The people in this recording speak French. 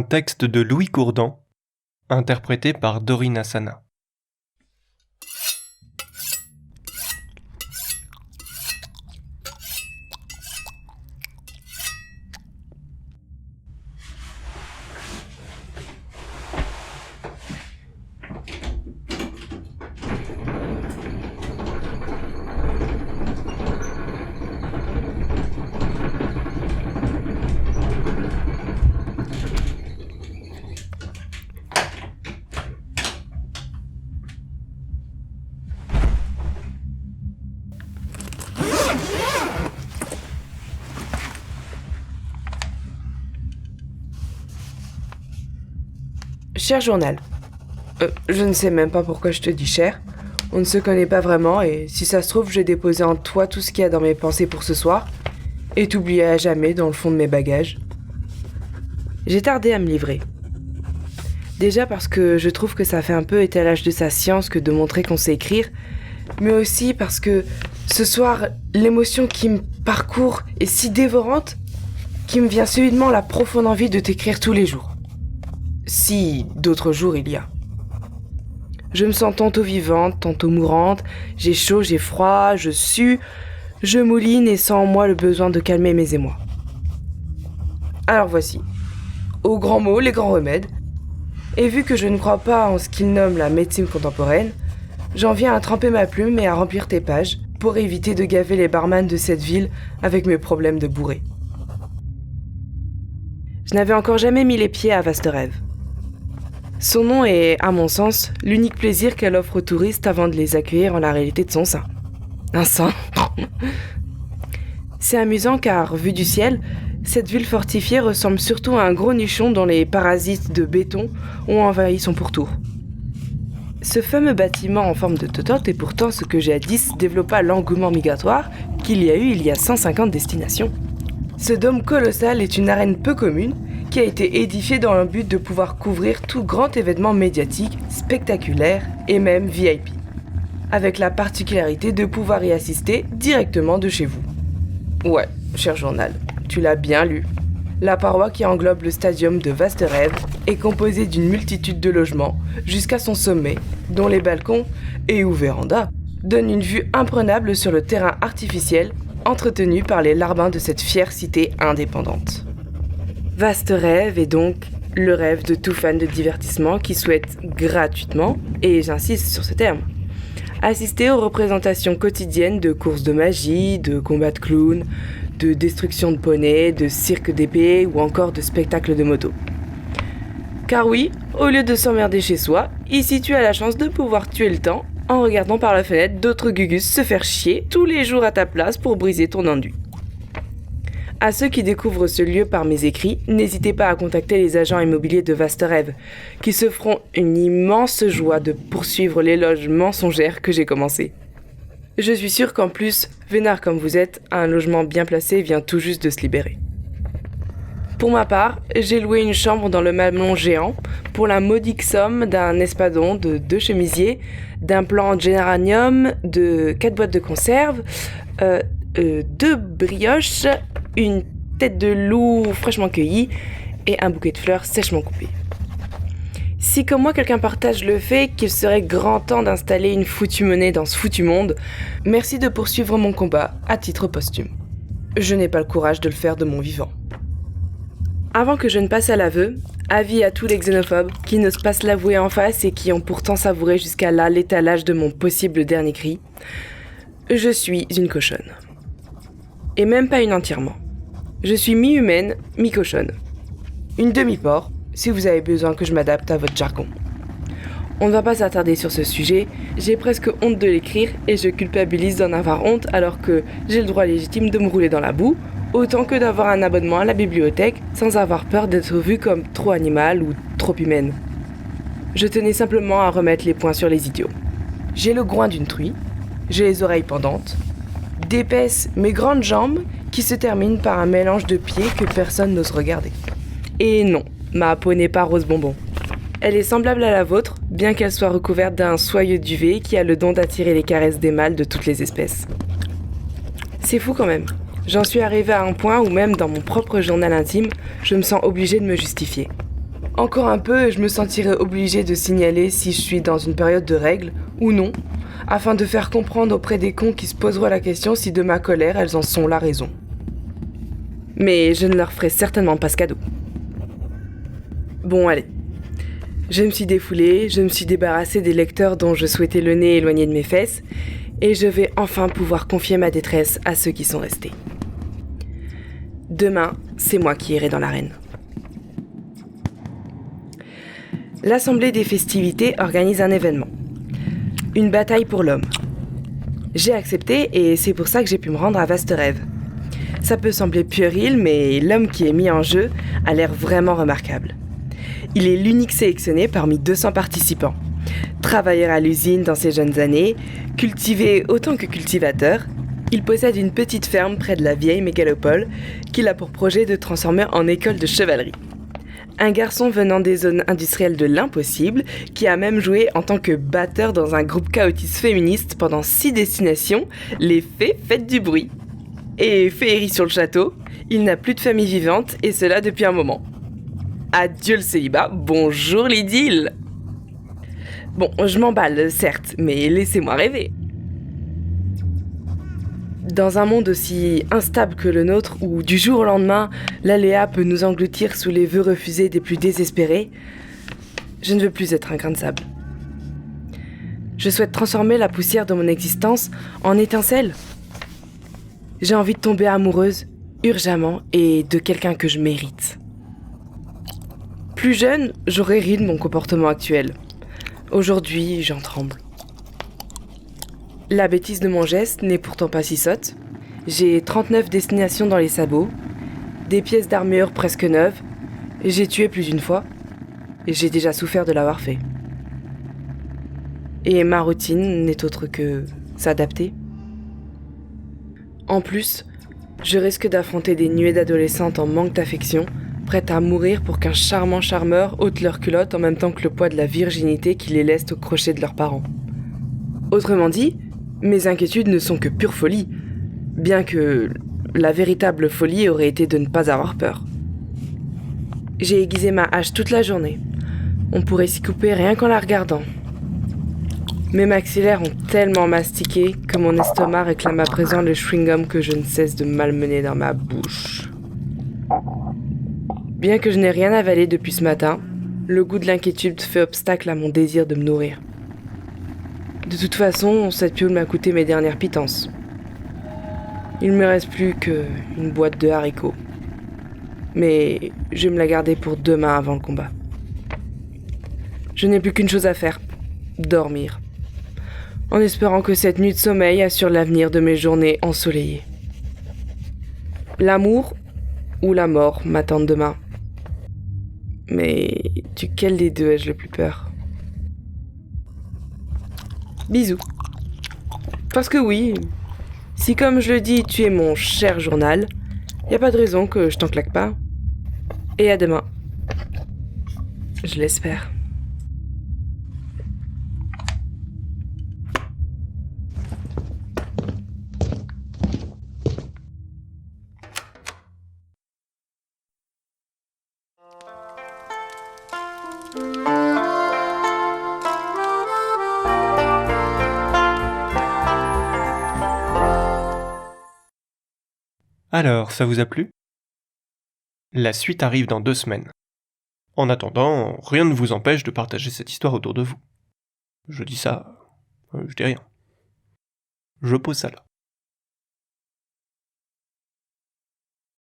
texte de Louis Courdan, interprété par Dorina Sana. Cher journal, je ne sais même pas pourquoi je te dis cher. On ne se connaît pas vraiment et si ça se trouve, j'ai déposé en toi tout ce qu'il y a dans mes pensées pour ce soir et t'oublier à jamais dans le fond de mes bagages. J'ai tardé à me livrer. Déjà parce que je trouve que ça fait un peu étalage de sa science que de montrer qu'on sait écrire, mais aussi parce que ce soir, l'émotion qui me parcourt est si dévorante qu'il me vient subitement la profonde envie de t'écrire tous les jours. Si d'autres jours il y a. Je me sens tantôt vivante, tantôt mourante, j'ai chaud, j'ai froid, je sue, je mouline et sens en moi le besoin de calmer mes émois. Alors voici, aux grands mots, les grands remèdes, et vu que je ne crois pas en ce qu'ils nomment la médecine contemporaine, j'en viens à tremper ma plume et à remplir tes pages pour éviter de gaver les barman de cette ville avec mes problèmes de bourré. Je n'avais encore jamais mis les pieds à Vaste Rêve. Son nom est, à mon sens, l'unique plaisir qu'elle offre aux touristes avant de les accueillir en la réalité de son sein. Un sein. C'est amusant car, vu du ciel, cette ville fortifiée ressemble surtout à un gros nichon dont les parasites de béton ont envahi son pourtour. Ce fameux bâtiment en forme de totote est pourtant ce que jadis développa l'engouement migratoire qu'il y a eu il y a 150 destinations. Ce dôme colossal est une arène peu commune qui a été édifiée dans le but de pouvoir couvrir tout grand événement médiatique, spectaculaire et même VIP, avec la particularité de pouvoir y assister directement de chez vous. Ouais, cher journal, tu l'as bien lu. La paroi qui englobe le stadium de Vaste Rêve est composée d'une multitude de logements jusqu'à son sommet, dont les balcons et ou vérandas donnent une vue imprenable sur le terrain artificiel entretenu par les larbins de cette fière cité indépendante. Vaste Rêve est donc le rêve de tout fan de divertissement qui souhaite gratuitement, et j'insiste sur ce terme, assister aux représentations quotidiennes de courses de magie, de combats de clowns, de destruction de poneys, de cirque d'épée ou encore de spectacles de moto. Car oui, au lieu de s'emmerder chez soi, ici tu as la chance de pouvoir tuer le temps en regardant par la fenêtre d'autres gugus se faire chier tous les jours à ta place pour briser ton enduit. À ceux qui découvrent ce lieu par mes écrits, n'hésitez pas à contacter les agents immobiliers de Vaste Rêve, qui se feront une immense joie de poursuivre l'éloge mensongère que j'ai commencé. Je suis sûre qu'en plus, vénard comme vous êtes, un logement bien placé vient tout juste de se libérer. Pour ma part, j'ai loué une chambre dans le mamelon géant pour la modique somme d'un espadon, de 2 chemisiers, d'un plant de géranium, de 4 boîtes de conserve, 2 brioches, une tête de loup fraîchement cueillie et un bouquet de fleurs sèchement coupé. Si comme moi quelqu'un partage le fait qu'il serait grand temps d'installer une foutue monnaie dans ce foutu monde, merci de poursuivre mon combat à titre posthume. Je n'ai pas le courage de le faire de mon vivant. Avant que je ne passe à l'aveu, avis à tous les xénophobes qui n'osent pas se l'avouer en face et qui ont pourtant savouré jusqu'à là l'étalage de mon possible dernier cri. Je suis une cochonne. Et même pas une entièrement. Je suis mi-humaine, mi-cochonne. Une demi-porc, si vous avez besoin que je m'adapte à votre jargon. On ne va pas s'attarder sur ce sujet, j'ai presque honte de l'écrire et je culpabilise d'en avoir honte alors que j'ai le droit légitime de me rouler dans la boue, autant que d'avoir un abonnement à la bibliothèque sans avoir peur d'être vue comme trop animale ou trop humaine. Je tenais simplement à remettre les points sur les idiots. J'ai le groin d'une truie, j'ai les oreilles pendantes, d'épaisses mais grandes jambes qui se terminent par un mélange de pieds que personne n'ose regarder. Et non, ma peau n'est pas rose bonbon. Elle est semblable à la vôtre, bien qu'elle soit recouverte d'un soyeux duvet qui a le don d'attirer les caresses des mâles de toutes les espèces. C'est fou quand même. J'en suis arrivée à un point où même dans mon propre journal intime, je me sens obligée de me justifier. Encore un peu et je me sentirais obligée de signaler si je suis dans une période de règles ou non, afin de faire comprendre auprès des cons qui se poseront la question si de ma colère elles en sont la raison. Mais je ne leur ferai certainement pas ce cadeau. Bon allez. Je me suis défoulée, je me suis débarrassée des lecteurs dont je souhaitais le nez éloigné de mes fesses, et je vais enfin pouvoir confier ma détresse à ceux qui sont restés. Demain, c'est moi qui irai dans l'arène. L'Assemblée des festivités organise un événement. Une bataille pour l'homme. J'ai accepté et c'est pour ça que j'ai pu me rendre à Vaste Rêve. Ça peut sembler puéril, mais l'homme qui est mis en jeu a l'air vraiment remarquable. Il est l'unique sélectionné parmi 200 participants. Travailleur à l'usine dans ses jeunes années, cultivé autant que cultivateur, il possède une petite ferme près de la vieille mégalopole qu'il a pour projet de transformer en école de chevalerie. Un garçon venant des zones industrielles de l'impossible, qui a même joué en tant que batteur dans un groupe chaotiste féministe pendant 6 destinations, les fées faites du bruit. Et féerie sur le château, il n'a plus de famille vivante, et cela depuis un moment. Adieu le célibat, bonjour l'idylle. Bon, je m'emballe, certes, mais laissez-moi rêver. Dans un monde aussi instable que le nôtre, où du jour au lendemain, l'aléa peut nous engloutir sous les vœux refusés des plus désespérés, je ne veux plus être un grain de sable. Je souhaite transformer la poussière de mon existence en étincelle. J'ai envie de tomber amoureuse, urgemment, et de quelqu'un que je mérite. Plus jeune, j'aurais ri de mon comportement actuel. Aujourd'hui, j'en tremble. La bêtise de mon geste n'est pourtant pas si sotte. J'ai 39 destinations dans les sabots, des pièces d'armure presque neuves, et j'ai tué plus d'une fois, et j'ai déjà souffert de l'avoir fait. Et ma routine n'est autre que s'adapter. En plus, je risque d'affronter des nuées d'adolescentes en manque d'affection, prêtes à mourir pour qu'un charmant charmeur ôte leur culotte en même temps que le poids de la virginité qui les laisse au crochet de leurs parents. Autrement dit, mes inquiétudes ne sont que pure folie, bien que la véritable folie aurait été de ne pas avoir peur. J'ai aiguisé ma hache toute la journée. On pourrait s'y couper rien qu'en la regardant. Mes maxillaires ont tellement mastiqué que mon estomac réclame à présent le chewing-gum que je ne cesse de malmener dans ma bouche. Bien que je n'ai rien avalé depuis ce matin, le goût de l'inquiétude fait obstacle à mon désir de me nourrir. De toute façon, cette piole m'a coûté mes dernières pitances. Il ne me reste plus qu'une boîte de haricots. Mais je vais me la garder pour demain avant le combat. Je n'ai plus qu'une chose à faire, dormir. En espérant que cette nuit de sommeil assure l'avenir de mes journées ensoleillées. L'amour ou la mort m'attendent demain. Mais duquel des deux ai-je le plus peur ? Bisous. Parce que oui, si comme je le dis, tu es mon cher journal, y a pas de raison que je t'en claque pas. Et à demain. Je l'espère. Alors, ça vous a plu ? La suite arrive dans 2 semaines. En attendant, rien ne vous empêche de partager cette histoire autour de vous. Je dis ça, je dis rien. Je pose ça là.